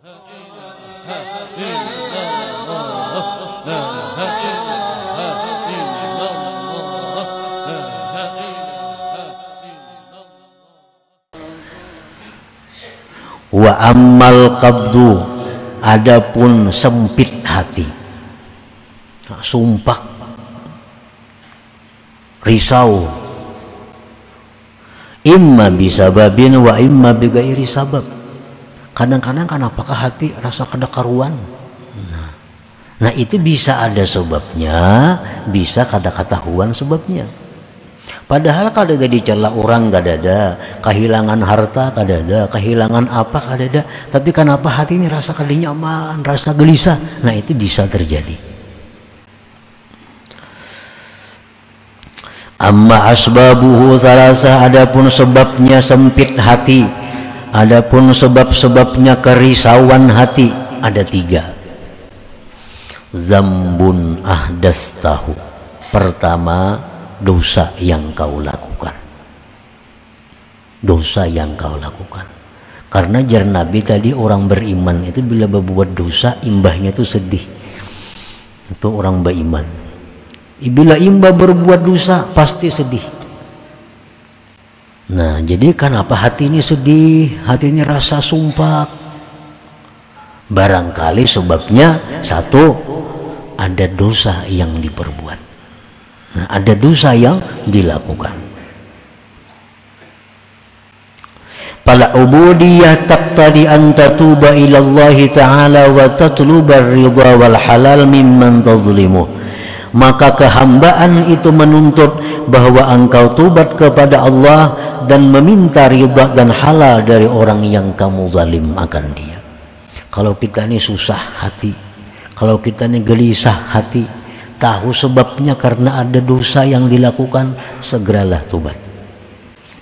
Wa ammal qabdu, adapun sempit hati, sumpah, risau, imma bisababin wa imma bighairi sabab. Kadang-kadang kan apakah hati rasa kada karuan, nah itu bisa ada sebabnya, bisa kada ketahuan sebabnya. Padahal kada ada dicela orang, kada ada kehilangan harta, kada ada kehilangan apa, kada ada, tapi kenapa hati ini rasa kada nyaman, rasa gelisah, nah itu bisa terjadi. Amma asbabuhu thalatha, adapun sebabnya sempit hati, adapun sebab-sebabnya kerisauan hati ada 3. Zambun ahdastahu, pertama dosa yang kau lakukan, dosa yang kau lakukan. Karena jar Nabi tadi orang beriman itu bila berbuat dosa imbahnya itu sedih, itu orang beriman. Bila imbah berbuat dosa pasti sedih. Nah jadi kenapa hati ini sedih, hati ini rasa sumpah? Barangkali sebabnya satu, ada dosa yang diperbuat. Nah, ada dosa yang dilakukan. Fala ubudiyah taqtadi an tatuba ila Allah Ta'ala wa tatluba ar-ridha wal halal mimman tazlimu. Maka kehambaan itu menuntut bahwa engkau tubat kepada Allah dan meminta ridha dan halal dari orang yang kamu zalim akan dia. Kalau kita ini susah hati, kalau kita ini gelisah hati, tahu sebabnya karena ada dosa yang dilakukan, segeralah tubat.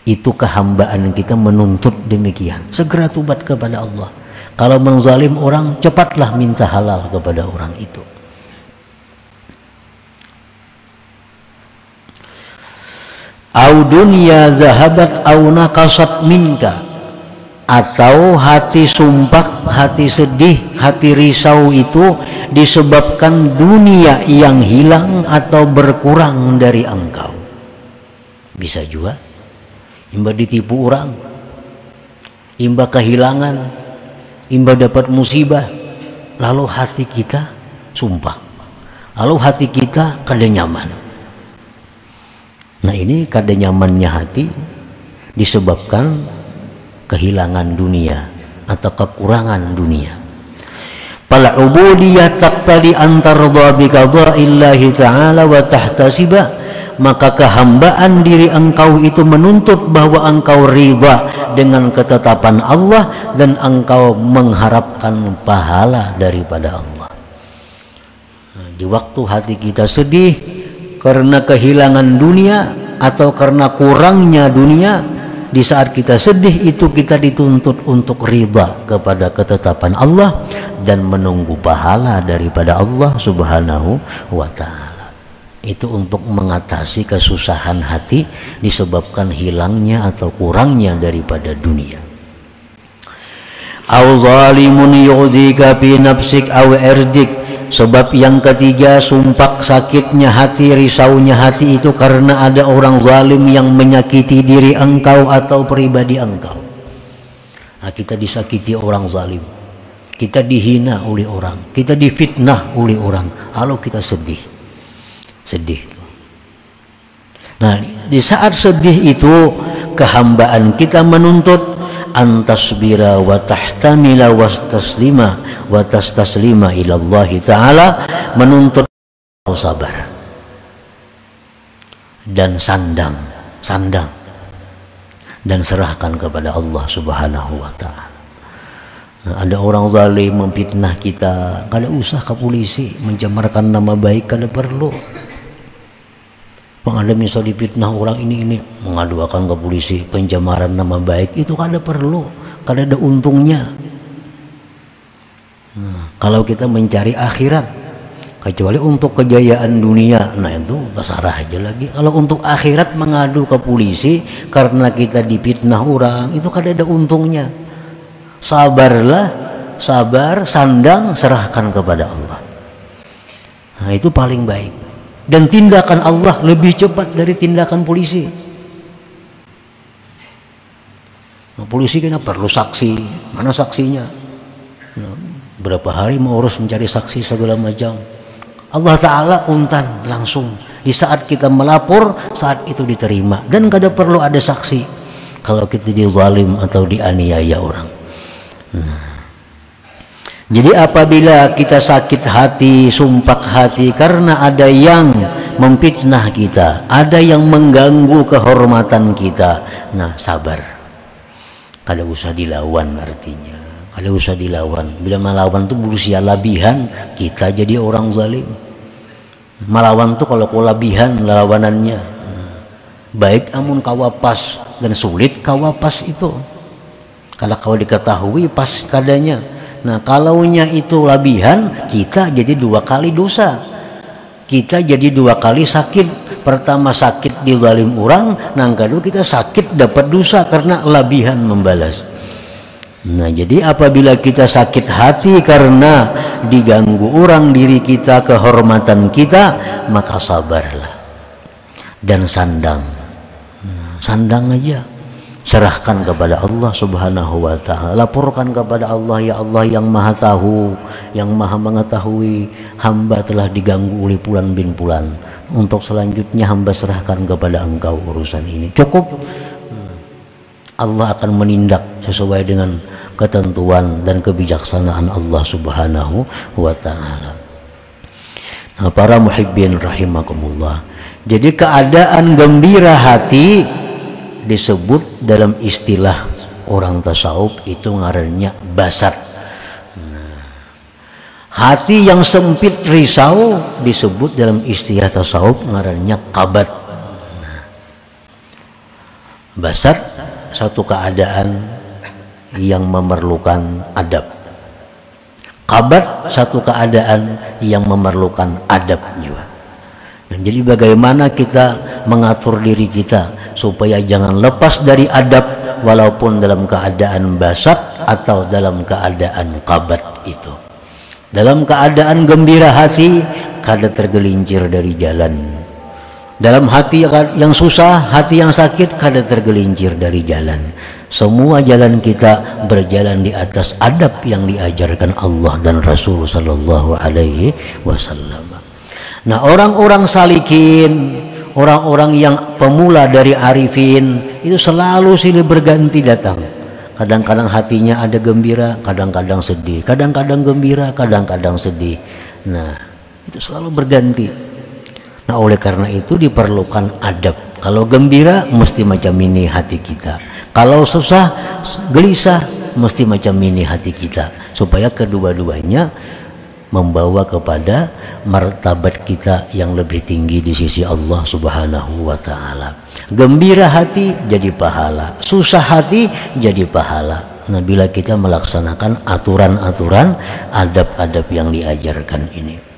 Itu kehambaan kita menuntut demikian, segera tubat kepada Allah. Kalau menzalim orang, cepatlah minta halal kepada orang itu. Au dunya zahabat au naqasat minka, atau hati sumpah, hati sedih, hati risau itu disebabkan dunia yang hilang atau berkurang dari engkau. Bisa juga imba ditipu orang, imba kehilangan, imba dapat musibah, lalu hati kita sumpah, lalu hati kita kada nyaman. Nah ini kada nyamannya hati disebabkan kehilangan dunia atau kekurangan dunia. Fal ubudiyah taqtadi an tardha bi qada'illahi ta'ala wa tahtasiba, maka kehambaan diri engkau itu menuntut bahwa engkau ridha dengan ketetapan Allah dan engkau mengharapkan pahala daripada Allah. Nah, di waktu hati kita sedih karena kehilangan dunia atau karena kurangnya dunia, di saat kita sedih itu kita dituntut untuk ridha kepada ketetapan Allah dan menunggu pahala daripada Allah Subhanahu wa Ta'ala. Itu untuk mengatasi kesusahan hati disebabkan hilangnya atau kurangnya daripada dunia. Au zalimun yu'dzika fi nafsik aw irdik. Sebab yang ketiga, sumpah sakitnya hati, risaunya hati itu karena ada orang zalim yang menyakiti diri engkau atau pribadi engkau. Nah, kita disakiti orang zalim, kita dihina oleh orang, kita difitnah oleh orang, lalu kita sedih. Nah, di saat sedih itu kehambaan kita menuntut antasbira wa tahtamila wa taslima wa tastaslima ila Allah Ta'ala, menuntut sabar dan sandang dan serahkan kepada Allah Subhanahu wa Ta'ala. Nah, ada orang zalim memfitnah kita, kada usah ke polisi mencemarkan nama baik, kada perlu. Ada misal dipitnah orang ini mengadukan ke polisi pencemaran nama baik, itu kada perlu, kada ada untungnya. Nah, kalau kita mencari akhirat, kecuali untuk kejayaan dunia, nah itu terserah aja lagi. Kalau untuk akhirat mengadu ke polisi karena kita dipitnah orang, itu kada ada untungnya. Sabarlah sabar, sandang, serahkan kepada Allah. Nah, itu paling baik. Dan tindakan Allah lebih cepat dari tindakan polisi. Nah, polisi kan perlu saksi, mana saksinya? Nah, berapa hari mau urus mencari saksi segala macam. Allah Ta'ala untan langsung di saat kita melapor, saat itu diterima, dan kada perlu ada saksi kalau kita dizalim atau dianiaya orang. Nah, jadi apabila kita sakit hati, sumpah hati karena ada yang memfitnah kita, ada yang mengganggu kehormatan kita, nah sabar, kada usah dilawan. Artinya kada usah dilawan. Bila melawan tuh berusia labihan, kita jadi orang zalim. Melawan tuh kalau kelebihan lawanannya, baik amun kawapas dan sulit kawapas itu. Kalau kau diketahui pas kadanya. Nah, kalaunya itu labihan, kita jadi 2 kali dosa. Kita jadi 2 kali sakit. Pertama sakit dizalim orang, nang kedua kita sakit dapat dosa karena labihan membalas. Nah, jadi apabila kita sakit hati karena diganggu orang diri kita, kehormatan kita, maka sabarlah dan sandang. Sandang aja, serahkan kepada Allah Subhanahu wa Ta'ala, laporkan kepada Allah, ya Allah yang Maha Tahu, yang Maha Mengetahui, hamba telah diganggu oleh Fulan bin Fulan. Untuk selanjutnya hamba serahkan kepada Engkau urusan ini. Cukup. Allah akan menindak sesuai dengan ketentuan dan kebijaksanaan Allah Subhanahu wa Ta'ala. Nah, para muhibbin rahimakumullah, jadi keadaan gembira hati disebut dalam istilah orang tasawuf itu ngarannya basat. Nah, hati yang sempit risau disebut dalam istilah tasawuf ngarannya kabat. Nah, basat satu keadaan yang memerlukan adab, kabat satu keadaan yang memerlukan adab juga. Nah, jadi bagaimana kita mengatur diri kita supaya jangan lepas dari adab walaupun dalam keadaan basat atau dalam keadaan kabat itu. Dalam keadaan gembira hati, kada tergelincir dari jalan. Dalam hati yang susah, hati yang sakit, kada tergelincir dari jalan. Semua jalan kita berjalan di atas adab yang diajarkan Allah dan Rasul sallallahu alaihi wasallam. Nah, orang-orang salikin, orang-orang yang pemula dari arifin itu selalu silih berganti datang. Kadang-kadang hatinya ada gembira, kadang-kadang sedih, kadang-kadang gembira, kadang-kadang sedih. Nah, itu selalu berganti. Nah, oleh karena itu diperlukan adab. Kalau gembira mesti macam ini hati kita, kalau susah gelisah mesti macam ini hati kita, supaya kedua-duanya membawa kepada martabat kita yang lebih tinggi di sisi Allah Subhanahu wa Ta'ala. Gembira hati jadi pahala, susah hati jadi pahala. Nah, bila kita melaksanakan aturan-aturan adab-adab yang diajarkan ini.